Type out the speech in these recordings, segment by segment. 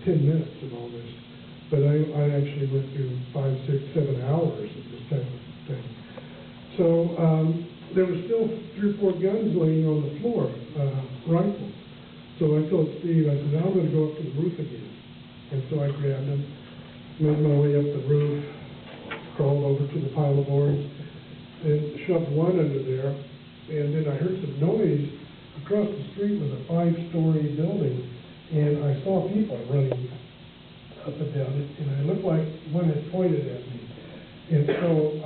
10 minutes of all this. But I actually went through 5, 6, 7 hours of this type of thing. So there were still 3 or 4 guns laying on the floor, rifles. So I told Steve, I said, I'm going to go up to the roof again. And so I grabbed them, made my way up the roof, crawled over to the pile of boards, and shoved one under there. And then I heard some noise. Across the street was a 5-story building, and I saw people running up and down it, and it looked like one had pointed at me. And so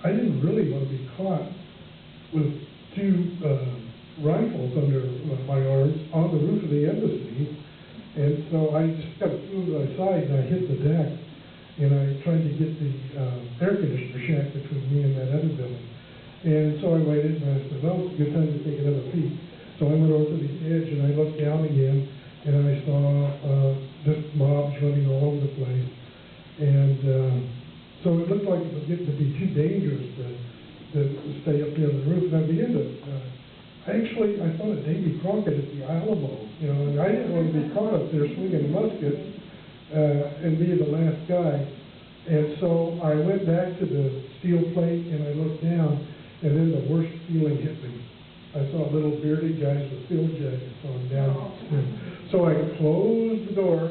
I didn't really want to be caught with 2 rifles under my arms on the roof of the embassy. And so I just kind of flew to my side, and I hit the deck, and I tried to get the air conditioner shack between me and that other building. And so I waited, and I said, well, it's a good time to take another peek. So I went over to the edge, and I looked down again, and I saw just mobs running all over the place. And so it looked like it was getting to be too dangerous to stay up there on the roof. And I began to, I thought of Davy Crockett at the Alamo, you know, and I didn't want to be caught up there swinging a musket and be the last guy. And so I went back to the steel plate, and I looked down, and then the worst feeling hit me. I saw little bearded guys with field jackets on down. So I closed the door,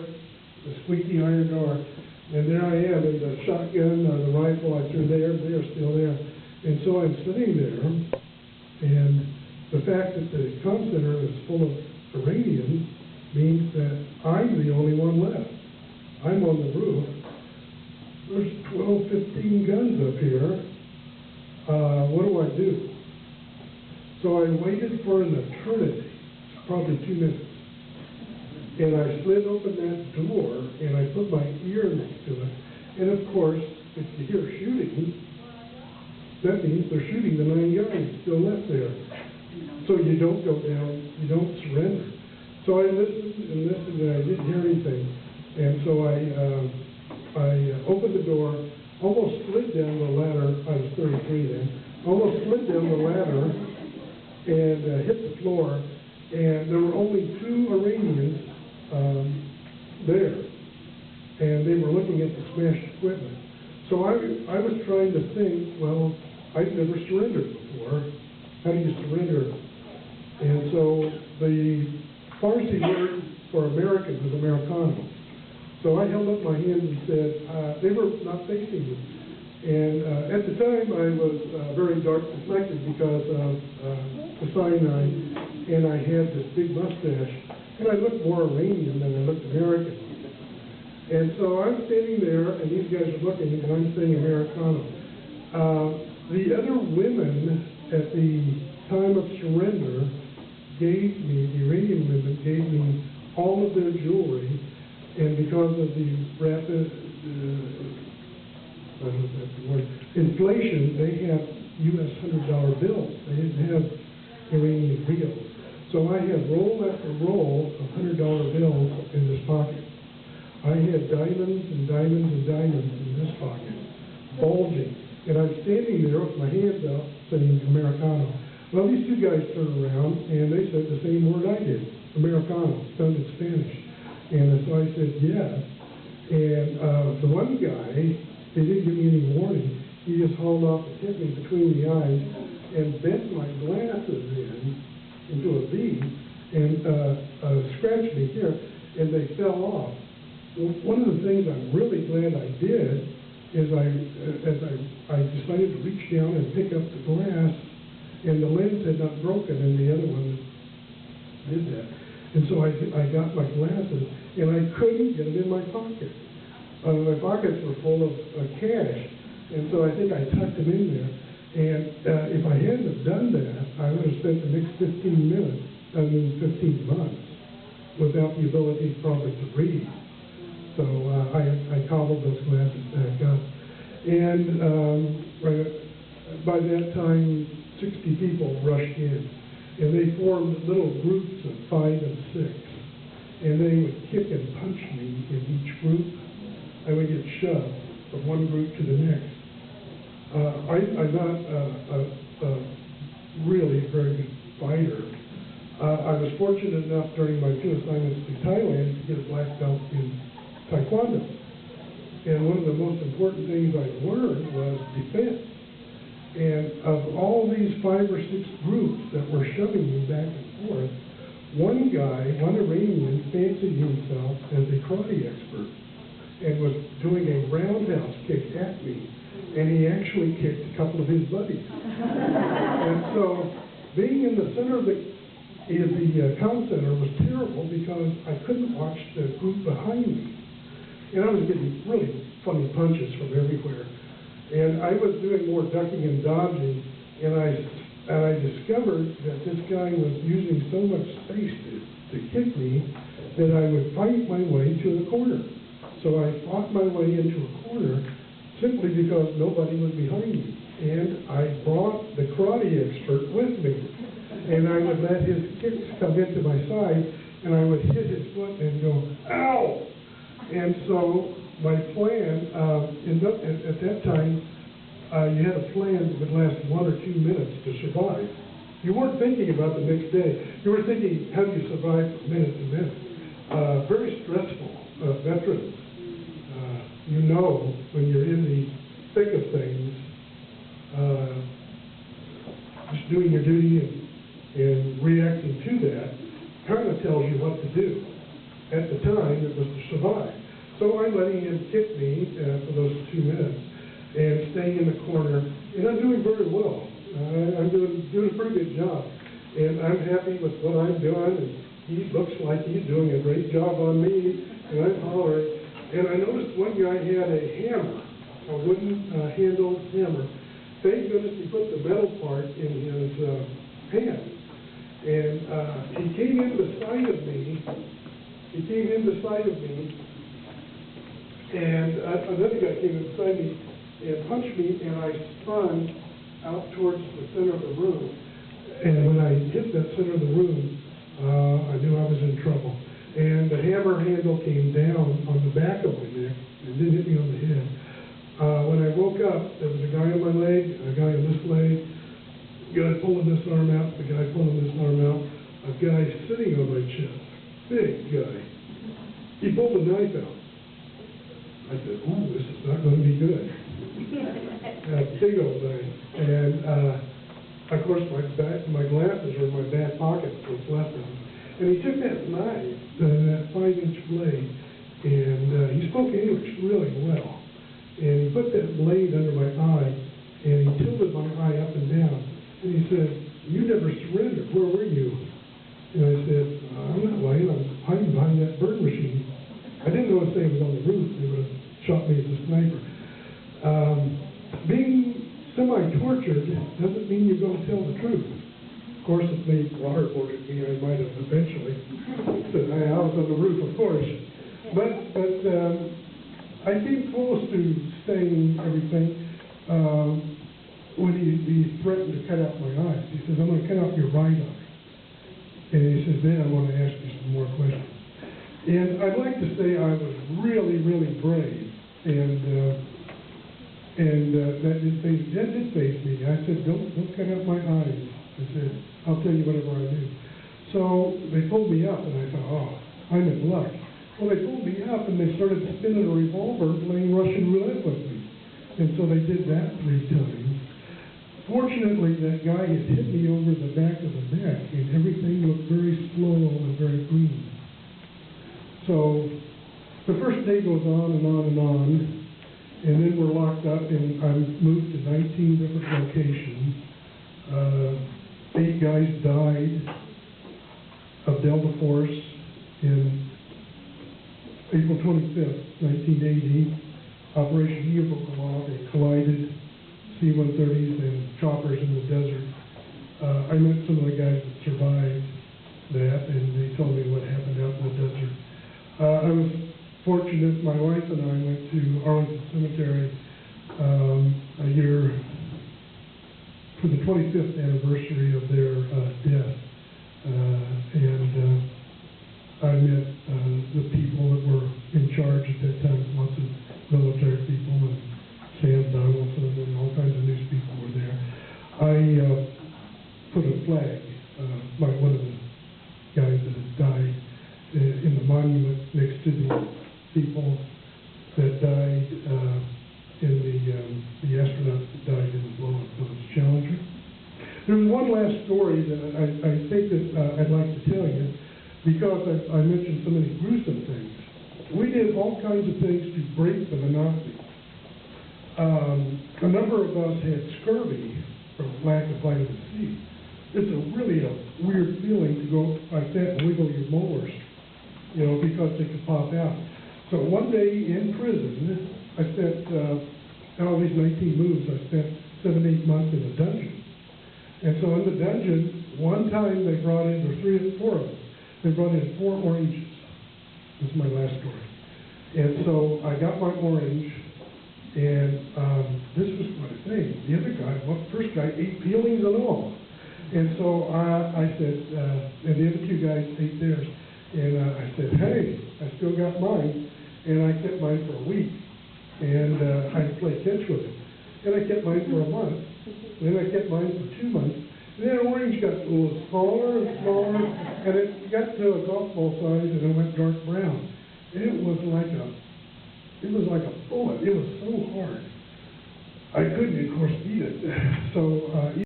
the squeaky iron door, and there I am in the shotgun or the rifle. I turned there, they're still there. And so I'm sitting there, and the fact that the comm center is full of Iranians means that I'm the only one left. I'm on the roof. There's 12, 15 guns up here. What do I do? So I waited for an eternity, probably 2 minutes. And I slid open that door, and I put my ear next to it. And of course, if you hear shooting, that means they're shooting the 9 guys still left there. So you don't go down, you don't surrender. So I listened and listened, and I didn't hear anything. And so I opened the door, almost slid down the ladder. I was 33 then. Almost slid down the ladder and hit the floor. And there were only 2 Iranians there, and they were looking at the smashed equipment. So I was trying to think, well, I've never surrendered before. How do you surrender? And so the Farsi word for American was Americano. So I held up my hand and said, they were not facing me. And at the time, I was very dark complected because of the cyanide, and I had this big mustache, and I looked more Iranian than I looked American. And so I'm standing there, and these guys are looking, and I'm saying Americano. The other women at the time of surrender gave me, the Iranian women gave me all of their jewelry, and because of the rapid inflation, they have U.S. $100 bills. They didn't have Iranian reals. So I had roll after roll of $100 bills in this pocket. I had diamonds and diamonds and diamonds in this pocket, bulging. And I'm standing there with my hands out saying Americano. Well, these 2 guys turned around, and they said the same word I did, Americano, sounded Spanish. And so I said, yes. And the one guy, they didn't give me any warning. He just hauled off and hit me between the eyes and bent my glasses into a V and scratched me here, and they fell off. Well, one of the things I'm really glad I did is I decided to reach down and pick up the glass, and the lens had not broken, and the other one did that. And so I got my glasses, and I couldn't get them in my pocket. My pockets were full of cash, and so I think I tucked them in there. And if I hadn't have done that, I would have spent the next 15 months without the ability probably to read. So I cobbled those glasses back up. And by that time, 60 people rushed in. And they formed little groups of 5 and 6. And they would kick and punch me in each group. I would get shoved from one group to the next. I'm not a really very good fighter. I was fortunate enough during my 2 assignments to Thailand to get a black belt in Taekwondo. And one of the most important things I learned was defense. And of all these 5 or 6 groups that were shoving me back and forth, one guy, one Iranian, fancied himself as a karate expert and was doing a roundhouse kick at me. And he actually kicked a couple of his buddies. And so being in the center of the comm center was terrible because I couldn't watch the group behind me. And I was getting really funny punches from everywhere. And I was doing more ducking and dodging, and I discovered that this guy was using so much space to kick me that I would fight my way to the corner. So I fought my way into a corner simply because nobody was behind me. And I brought the karate expert with me. And I would let his kicks come into my side, and I would hit his foot and go, ow! And so my plan, at that time, you had a plan that would last 1 or 2 minutes to survive. You weren't thinking about the next day. You were thinking, how do you survive from minute to minute? Very stressful. Veterans, you know when you're in the thick of things, just doing your duty and reacting to that kind of tells you what to do. At the time, it was to survive. So I'm letting him kick me for those 2 minutes and staying in the corner, and I'm doing very well. I'm doing a pretty good job, and I'm happy with what I'm doing, and he looks like he's doing a great job on me, and I'm hollering. And I noticed one guy had a hammer, a wooden handled hammer. Thank goodness he put the metal part in his hand. And he came in beside of me. And another guy came in beside me and punched me, and I spun out towards the center of the room. And when I hit that center of the room, I knew I was in trouble. And the hammer handle came down on the back of my neck and didn't hit me on the head. When I woke up, there was a guy on my leg, a guy on this leg, a guy pulling this arm out, the guy pulling this arm out, a guy sitting on my chest, big guy. He pulled a knife out. I said, ooh, this is not going to be good. A big old knife. And of course, my glasses were in my back pocket, what's left of them. And he took that knife, that 5-inch blade, and he spoke English really well. And he put that blade under my eye, and he tilted my eye up and down. And he said, you never surrendered. Where were you? And I said, I'm not lying. I'm hiding behind that bird machine. I didn't know if they was on the roof. They would have shot me as a sniper. Being semi-tortured doesn't mean you're going to tell the truth. Of course, if they waterboarded me, I might have eventually said, I was on the roof, of course. But I came close to saying everything when he threatened to cut out my eyes. He says, I'm going to cut out your right eye. And he says, then I want to ask you some more questions. And I'd like to say I was really, really brave. And that did faze me. I said, don't cut out my eyes. I said, I'll tell you whatever I do. So they pulled me up, and I thought, oh, I'm in luck. Well, they pulled me up, and they started spinning a revolver, playing Russian roulette with me. And so they did that 3 times. Fortunately, that guy had hit me over the back of the neck, and everything looked very slow and very green. So the first day goes on and on and on, and then we're locked up, and I'm moved to 19 different locations. 8 guys died of Delta Force in April 25th, 1980. Operation Kiowa, they collided C-130s and choppers in the desert. I met some of the guys that survived that, and they told me what happened out in the desert. I was fortunate, my wife and I went to Arlington Cemetery a year for the 25th anniversary of their death. And I met the people that were in charge at that time, lots of military people, and Sam Donaldson and all kinds of news people were there. I put a flag by one of the monument next to the people that died, the astronauts that died in the blow-up of the Challenger. There's one last story that I think that I'd like to tell you, because I mentioned so many gruesome things. We did all kinds of things to break the monotony. A number of us had scurvy from lack of vitamin C. It's really a weird feeling to go like that and wiggle your molars, because they could pop out. So one day in prison, I spent, out of these 19 moves, I spent 7, 8 months in a dungeon. And so in the dungeon, one time they brought in, there were 4 of them, they brought in 4 oranges. This is my last story. And so I got my orange, and this was quite a thing. The other guy, first guy, ate peelings and all. And so I said, and the other 2 guys ate theirs. And I said, hey, I still got mine. And I kept mine for a week. And I played catch with it. And I kept mine for a month. And then I kept mine for 2 months. And then orange got a little smaller and smaller. And it got to a golf ball size, and it went dark brown. It was like a bullet. It was so hard. I couldn't, of course, eat it. So